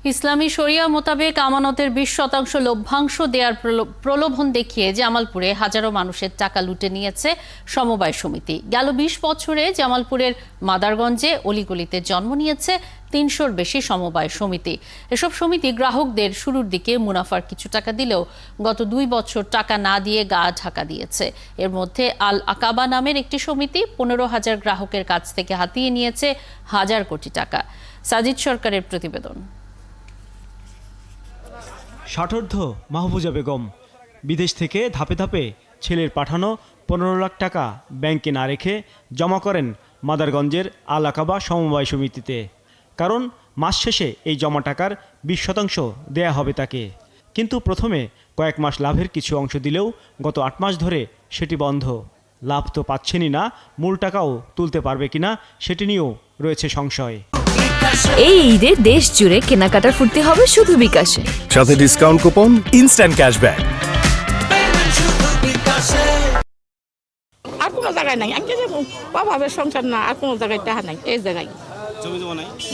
ইসলামী শরিয়া মোতাবেক আমানতের 20% লভ্যাংশ দেওয়ার প্রলোভন দেখিয়ে জামালপুরে হাজারো মানুষের টাকা লুটে নিয়েছে সমবায় সমিতি। গেল 20 বছরে জামালপুরের মাদারগঞ্জে অলিগলিতে জন্ম নিয়েছে 300-র বেশি সমবায় সমিতি। এসব সমিতি গ্রাহকদের শুরুর দিকে মুনাফার কিছু টাকা দিলেও গত 2 বছর টাকা না দিয়ে গা ঢাকা দিয়েছে। এর মধ্যে আল আকাবা নামের একটি সমিতি 15,000 গ্রাহকের কাছ থেকে হাতিয়ে নিয়েছে হাজার কোটি টাকা। সাজিদ সরকারের প্রতিবেদন। ষাটোর্ধ্ব মাহফুজা বেগম বিদেশ থেকে ধাপে ধাপে ছেলের পাঠানো 15 লাখ টাকা ব্যাংকে না রেখে জমা করেন মাদারগঞ্জের আল আকাবা সমবায় সমিতিতে। কারণ মাস শেষে এই জমা টাকার 20% দেয়া হবে তাকে। কিন্তু প্রথমে কয়েক মাস লাভের কিছু অংশ দিলেও গত 8 মাস ধরে সেটি বন্ধ। লাভ তো পাচ্ছেনই না, মূল টাকাও তুলতে পারবে কিনা সেটি নিয়েও রয়েছে সংশয়। এই ঈদে দেশ জুড়ে কেনাকাটার ফুর্তি হবে শুধু বিকাশে, সাথে ডিসকাউন্ট কুপন, ইনস্ট্যান্ট ক্যাশব্যাক। আর কোনো জায়গায় নাই, আমি অভাবের সংসার না, আর কোনো জায়গায় টাকা নাই। এই জায়গায়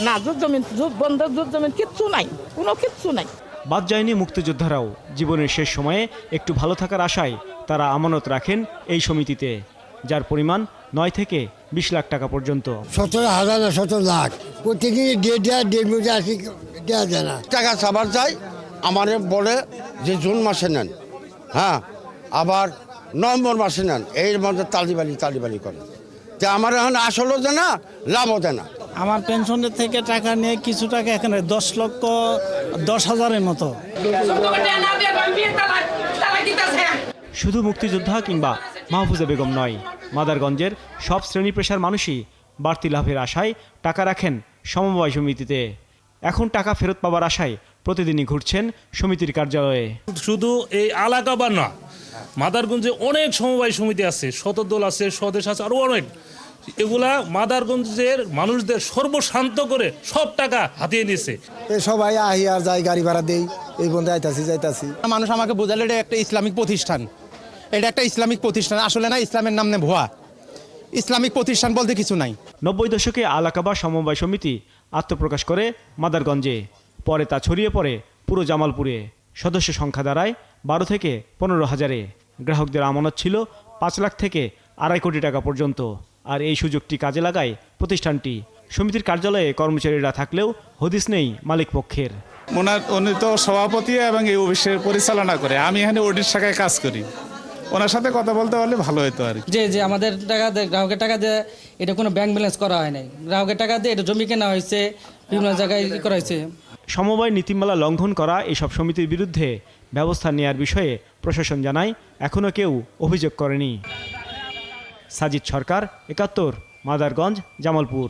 না, জুট বন্ধ, জমিন কিচ্ছু নাই, কোনো কিচ্ছু নাই। বাদ যায়নি মুক্তিযোদ্ধারাও। জীবনের শেষ সময়ে একটু ভালো থাকার আশায় তারা আমানত রাখেন এই সমিতিতে, যার পরিমাণ 9 থেকে 20 লাখ টাকা পর্যন্ত। 17,000 না 17 লাখ প্রতিদিন দেওয়া যায় না। টাকা চাবার যায় আমার বলে যে জুন মাসে নেন, হ্যাঁ, আবার নভেম্বর মাসে নেন, এর মধ্যে তালিবালি করে। যে আমার এখন আসলও দেয় না, লাভও দেয় না। আমার পেনশনের থেকে টাকা নিয়ে কিছু টাকা এখানে 10,10,000-এর মতো। শুধু মুক্তিযোদ্ধা কিংবা মাহফুজা বেগম নয়, মাদারগঞ্জের সব শ্রেণী পেশার মানুষই বাড়তি লাভের আশায় টাকা রাখেন সমবায় সমিতিতে। এখন টাকা ফেরত পাওয়ার আশায় প্রতিদিনই ঘুরছেন সমিতির কার্যালয়ে। শুধু এই আল আকাবা না, মাদারগঞ্জে অনেক সমবায় সমিতি আছে, শতদল আছে, স্বদেশ আছে, আরও অনেক। এগুলা মাদারগঞ্জের মানুষদের সর্বশান্ত করে সব টাকা হাতিয়ে নিয়েছে। সবাই আহি আর যাই, গাড়ি ভাড়া দেই, এই বন্ধে যাইতাছি। মানুষ আমাকে বোঝালে এটা একটা ইসলামিক প্রতিষ্ঠান, এটা একটা ইসলামিক প্রতিষ্ঠান। আসলে না, ইসলামের নাম নেই ভুয়া, ইসলামিক প্রতিষ্ঠান বলতে কিছু নাই। 90 দশকে আল আকাবা সমবায় সমিতি আত্মপ্রকাশ করে মাদারগঞ্জে, পরে তা ছড়িয়ে পড়ে পুরো জামালপুরে। সদস্য সংখ্যা দাঁড়ায় 12 থেকে 15,000-এ। গ্রাহকদের আমানত ছিল 5 লাখ থেকে 2.5 কোটি টাকা পর্যন্ত। আর এই সুযোগটি কাজে লাগায় প্রতিষ্ঠানটি। সমিতির কার্যালয়ে কর্মচারীরা থাকলেও হদিস নেই মালিক পক্ষের। উনি তো সভাপতি এবং এই অফিসের পরিচালনা করে, আমি এখানে অডিট শাখায় কাজ করি। ওনার সাথে কথা বলতে পারলে ভালো হতো আর কি। যে আমাদের টাকা দেয়, গ্রাহকের টাকা দেয়, এটা কোনো ব্যাংক ব্যালেন্স করা হয় নাই। গ্রাহকের টাকা দিয়ে এটা জমি কেনা হয়েছে, বিভিন্ন জায়গায় করা হয়েছে। সমবায় নীতিমালা লঙ্ঘন করা এসব সমিতির বিরুদ্ধে ব্যবস্থা নেয়ার বিষয়ে প্রশাসন জানায় এখনও কেউ অভিযোগ করেনি। সাজিদ সরকার, 71, মাদারগঞ্জ, জামালপুর।